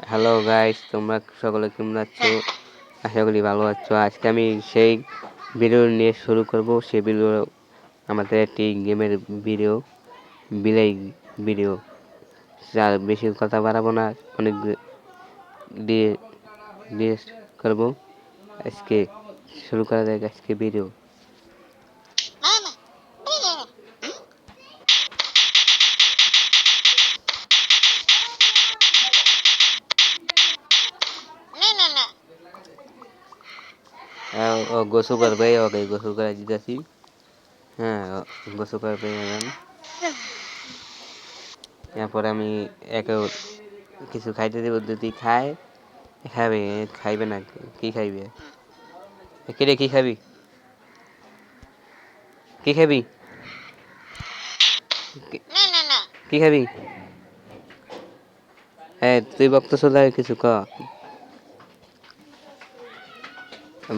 Hello guys, তোমরা সকলে কেমন আছো? আশা করি ভালো আছো। আজকে আমি সেই ভিডিও নিয়ে শুরু করব। সেই ভিডিও আমাদের একটি গেমের ভিডিও, বিলাই ভিডিও। যার বেশি কথা বাড়াবো না, অনেক দিয়ে দিয়ে করবো। আজকে শুরু করা যায় আজকে ভিডিও। গোসল করবে, ওকে গোসল করে দিতেছি। হ্যাঁ, গোসল করবে এখন। এরপর আমি একে কিছু খাইতে দেবো, যদি খাবে খাইবে না। কি খাইবে? কিরে কি খাবি? কি খাবি? কি খাবি? হ্যাঁ, তুই বক্ত চলে কিছু ক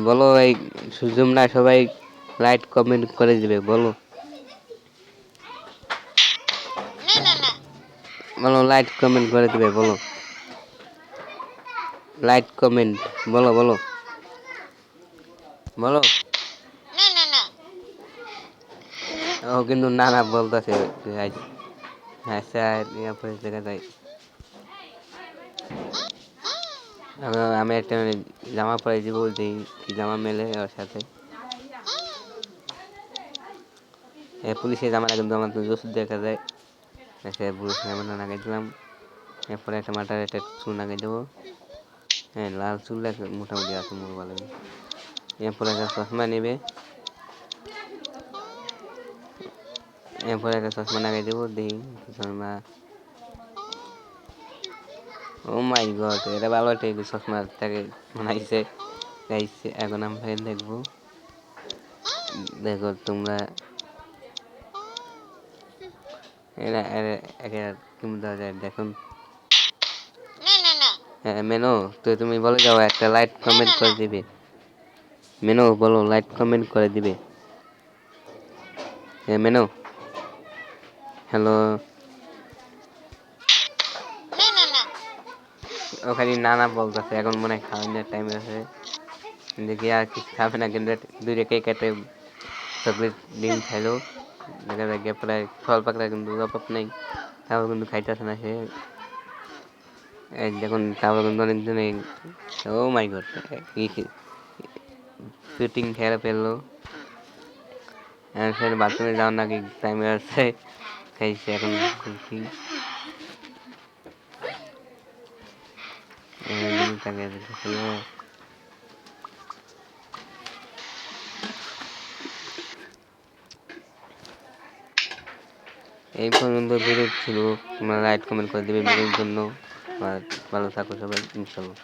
বলো। এই সুজুমরা সবাই লাইক কমেন্ট করে দিবে। বলো বলো লাইক কমেন্ট করে দিবে। বলো লাইক কমেন্ট। বলো বলো বলো। ও কিন্তু না না বলতেছে। আচ্ছা, দেখা যায়। আমি একটা জামা পরে দিব, দেখি কি জামা মেলে ওর সাথে। পুলিশের জামাটা কিন্তু আমার জোস দেখা যায়। পুলিশের জামাটা লাগাই দিলাম। এরপরে একটা মাথার একটা চুল লাগাই দেবো। হ্যাঁ, লাল চুল মোটামুটি আছে মোর ভালো। এরপরে একটা চশমা নেবে। এরপরে একটা চশমা লাগাই দেবো, দেখি চশমা। ও মাই গড, এটা ভালো একটা চশমা থেকে বানাইছে গাইছে। এখন আমরা দেখবো। দেখো তোমরা কেমন দেওয়া যায় দেখুন। মেনো, তো তুমি বলে যাও, একটা লাইক কমেন্ট করে দিবে। মেনো বলো লাইক কমেন্ট করে দিবে। মেনো, হ্যালো। ওখানে নানা বলতেছে, এখন মনে হয় খাওয়ানোর টাইম আছে। দেখি আর কিছু খাবে না, কিন্তু দুইটা কেক একটা চকলেট ডিম খাইলো। দেখা যায় গিয়ে প্রায় ফল পাকড়া কিন্তু অভাব নেই, তাও কিন্তু খাইতেছে না সে। দেখুন তারপর কিন্তু অনেকজনে ও মাই গড শুটিং খেলে ফেললো। সে বাথরুমে যাওয়ার নাকি টাইমে আছে, খাইছে এখন খুলছি। এই পর্যন্ত ভিডিও ছিল। তোমরা লাইক কমেন্ট করে দেবে ভিডিওর জন্য। ভালো থাকো সবাই, ইনশাল্লাহ।